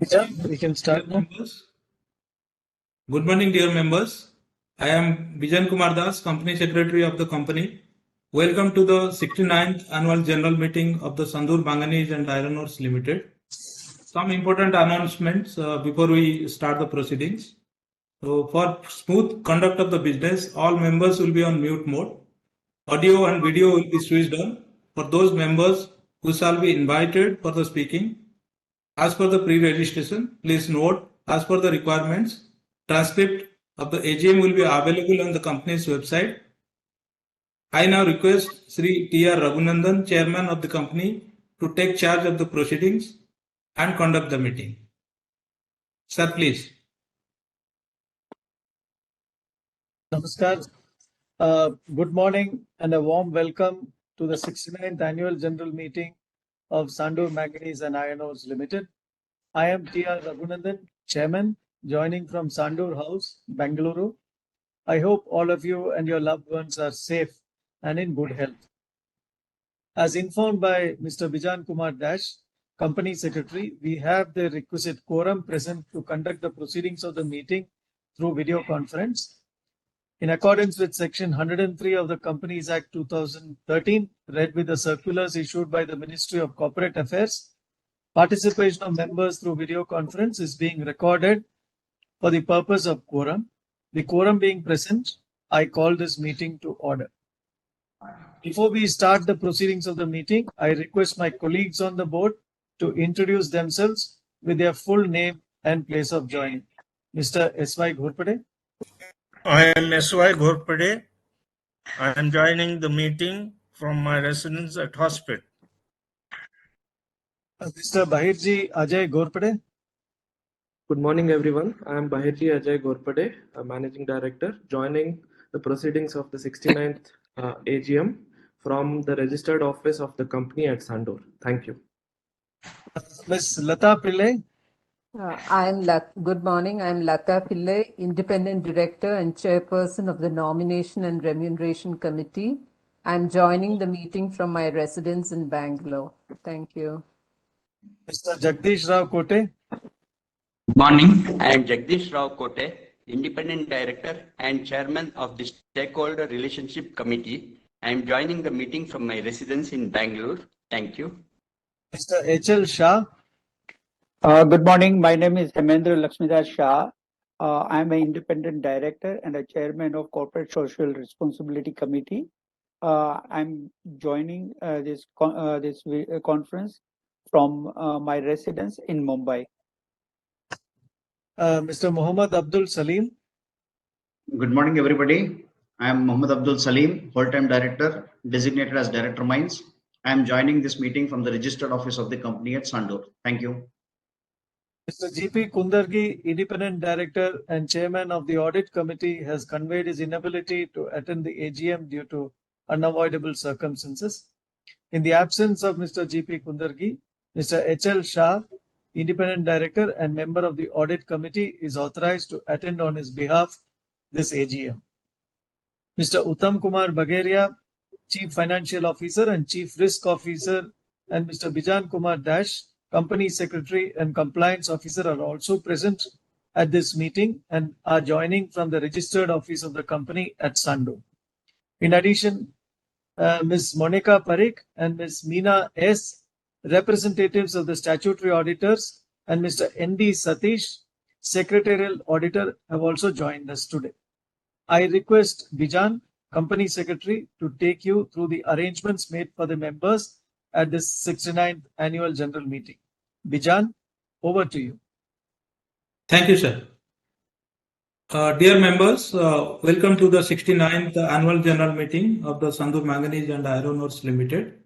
Yeah, we can start now. Good morning, dear members. I am Bijan Kumar Das, Company Secretary of the company. Welcome to the 69th Annual General Meeting of the Sandur Manganese and Iron Ores Limited. Some important announcements before we start the proceedings. So, for smooth conduct of the business, all members will be on mute mode. Audio and video will be switched on for those members who shall be invited for the speaking. As per the pre-registration, please note, as per the requirements, transcript of the AGM will be available on the company's website. I now request Sri T.R. Raghunandan, Chairman of the company, to take charge of the proceedings and conduct the meeting. Sir, please. Namaskar. Good morning and a warm welcome to the 69th Annual General Meeting of Sandur Manganese and Iron Ores Limited. I am T.R. Raghunandan, Chairman, joining from Sandur House, Bengaluru. I hope all of you and your loved ones are safe and in good health. As informed by Mr. Bijan Kumar Das, Company Secretary, we have the requisite quorum present to conduct the proceedings of the meeting through video conference. In accordance with Section 103 of the Companies Act 2013, read with the circulars issued by the Ministry of Corporate Affairs, participation of members through video conference is being recorded for the purpose of quorum. The quorum being present, I call this meeting to order. Before we start the proceedings of the meeting, I request my colleagues on the board to introduce themselves with their full name and place of joining. Mr. S.Y. Ghorpade. I am S.Y. Ghorpade. I am joining the meeting from my residence at hospital. Mr. Bahirji Ajay Ghorpade. Good morning, everyone. I am Bahirji Ajay Ghorpade, a Managing Director, joining the proceedings of the 69th AGM from the registered office of the company at Sandur. Thank you. Ms. Lata Pillai. Good morning. I am Lata Pillai, Independent Director and Chairperson of the Nomination and Remuneration Committee. I am joining the meeting from my residence in Bangalore. Thank you. Mr. Jagdish Rao Kote. Good morning. I am Jagdish Rao Kote, Independent Director and Chairman of the Stakeholder Relationship Committee. I am joining the meeting from my residence in Bangalore. Thank you. Mr. H.L. Shah. Good morning. My name is Hemendra Lakshmidas Shah. I am an Independent Director and a Chairman of Corporate Social Responsibility Committee. I'm joining this conference from my residence in Mumbai. Mr. Muhammad Abdul Salim. Good morning, everybody. I am Muhammad Abdul Salim, Whole-Time Director, designated as Director Mines. I am joining this meeting from the registered office of the company at Sandur. Thank you. Mr. G.P. Kundargi, Independent Director and Chairman of the Audit Committee, has conveyed his inability to attend the AGM due to unavoidable circumstances. In the absence of Mr. G.P. Kundargi, Mr. H.L. Shah, Independent Director and member of the Audit Committee, is authorized to attend on his behalf this AGM. Mr. Uttam Kumar Bagaria, Chief Financial Officer and Chief Risk Officer, and Mr. Bijan Kumar Das, Company Secretary and Compliance Officer, are also present at this meeting and are joining from the registered office of the company at Sandur. In addition, Ms. Monica Parikh and Ms. Meena S., representatives of the statutory auditors, and Mr. N.D. Satish, Secretarial Auditor, have also joined us today. I request Bijan, Company Secretary, to take you through the arrangements made for the members at this 69th Annual General Meeting. Bijan, over to you. Thank you, sir. Dear members, welcome to the 69th Annual General Meeting of the Sandur Manganese and Iron Ores Limited.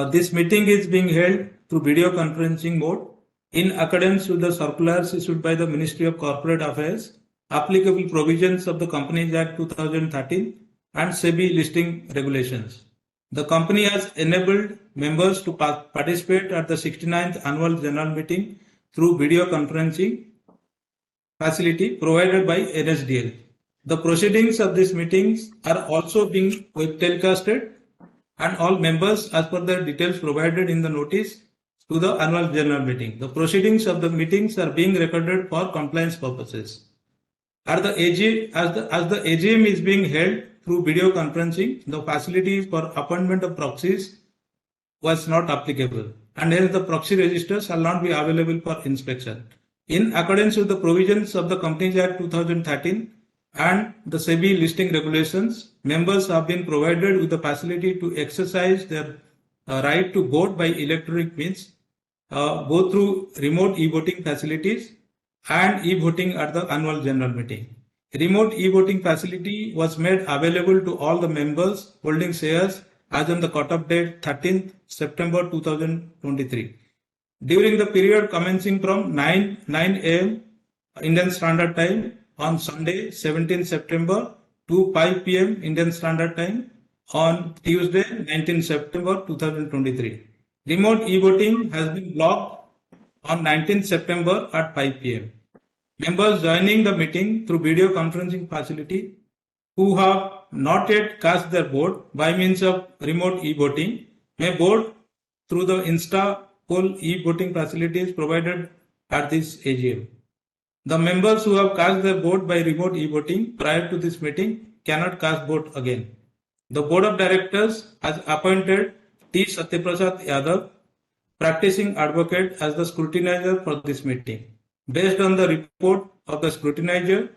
This meeting is being held through video conferencing mode in accordance with the circulars issued by the Ministry of Corporate Affairs, applicable provisions of the Companies Act 2013 and SEBI listing regulations. The company has enabled members to participate at the 69th Annual General Meeting through video conferencing facility provided by NSDL. The proceedings of these meetings are also being web telecasted, and all members, as per the details provided in the notice, to the annual general meeting. The proceedings of the meetings are being recorded for compliance purposes. As the AGM is being held through video conferencing, the facilities for appointment of proxies was not applicable, and hence the proxy registers shall not be available for inspection. In accordance with the provisions of the Companies Act 2013 and the SEBI listing regulations, members have been provided with the facility to exercise their right to vote by electronic means, both through remote e-voting facilities and e-voting at the annual general meeting. Remote e-voting facility was made available to all the members holding shares as on the cutoff date 13th September 2023. During the period commencing from 9 a.m. Indian Standard Time on Sunday 17th September to 5 p.m. Indian Standard Time on Tuesday 19th September 2023. Remote e-voting has been blocked on 19th September at 5 p.m. Members joining the meeting through video conferencing facility who have not yet cast their vote by means of remote e-voting may vote through the Insta poll e-voting facilities provided at this AGM. The members who have cast their vote by remote e-voting prior to this meeting cannot cast vote again. The Board of Directors has appointed T. Satyaprasad Yadav, practicing advocate, as the scrutinizer for this meeting. Based on the report of the scrutinizer,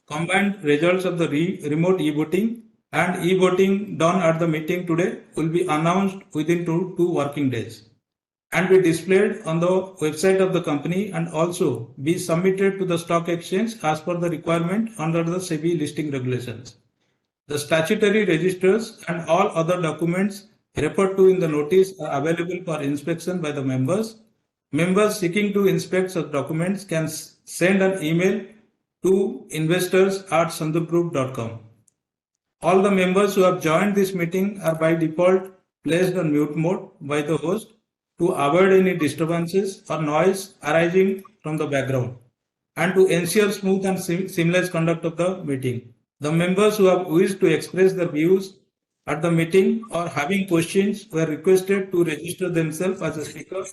combined results of the remote e-voting and e-voting done at the meeting today will be announced within two working days and be displayed on the website of the company and also be submitted to the stock exchange as per the requirement under the SEBI listing regulations. The statutory registers and all other documents referred to in the notice are available for inspection by the members. Members seeking to inspect such documents can send an email to investors@sandurgroup.com. All the members who have joined this meeting are by default placed on mute mode by the host to avoid any disturbances or noise arising from the background and to ensure smooth and seamless conduct of the meeting. The members who have wished to express their views at the meeting or having questions were requested to register themselves as a speaker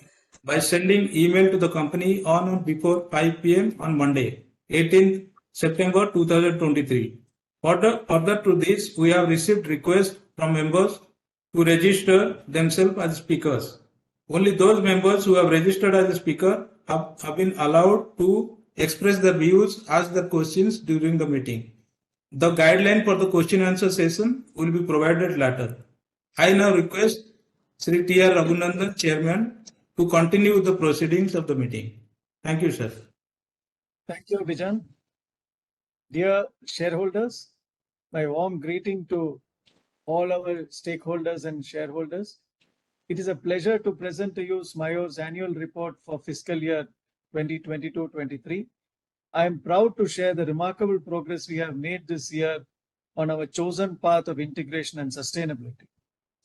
by sending email to the company on or before 5 p.m. on Monday, 18th September 2023. Further to this, we have received requests from members to register themselves as speakers. Only those members who have registered as a speaker have been allowed to express their views, ask their questions during the meeting. The guideline for the question answer session will be provided later. I now request Sri T.R. Raghunandan, Chairman, to continue the proceedings of the meeting. Thank you, sir. Thank you, Bijan. Dear shareholders, my warm greeting to all our stakeholders and shareholders. It is a pleasure to present to you SMIO's annual report for fiscal year 2022-23. I am proud to share the remarkable progress we have made this year on our chosen path of integration and sustainability.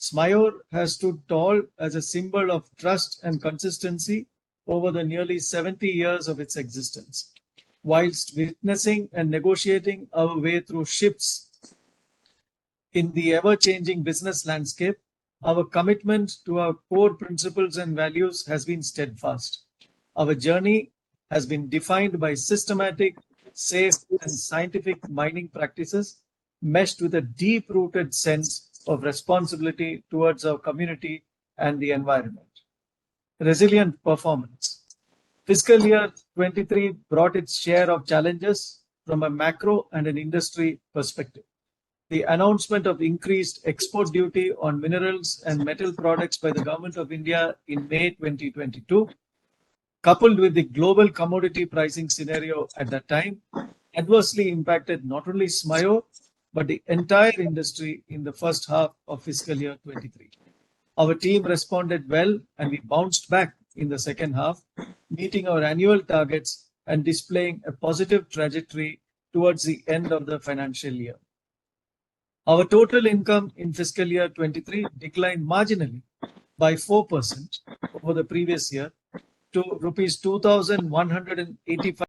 SMIO has stood tall as a symbol of trust and consistency over the nearly 70 years of its existence. Whilst witnessing and negotiating our way through shifts in the ever-changing business landscape, our commitment to our core principles and values has been steadfast. Our journey has been defined by systematic, safe, and scientific mining practices, meshed with a deep-rooted sense of responsibility towards our community and the environment. Resilient performance. Fiscal year 23 brought its share of challenges from a macro and an industry perspective. The announcement of increased export duty on minerals and metal products by the Government of India in May 2022, coupled with the global commodity pricing scenario at that time, adversely impacted not only SMIO, but the entire industry in the first half of fiscal year 23. Our team responded well and we bounced back in the second half, meeting our annual targets and displaying a positive trajectory towards the end of the financial year. Our total income in fiscal year 23 declined marginally by 4% over the previous year to rupees 2,185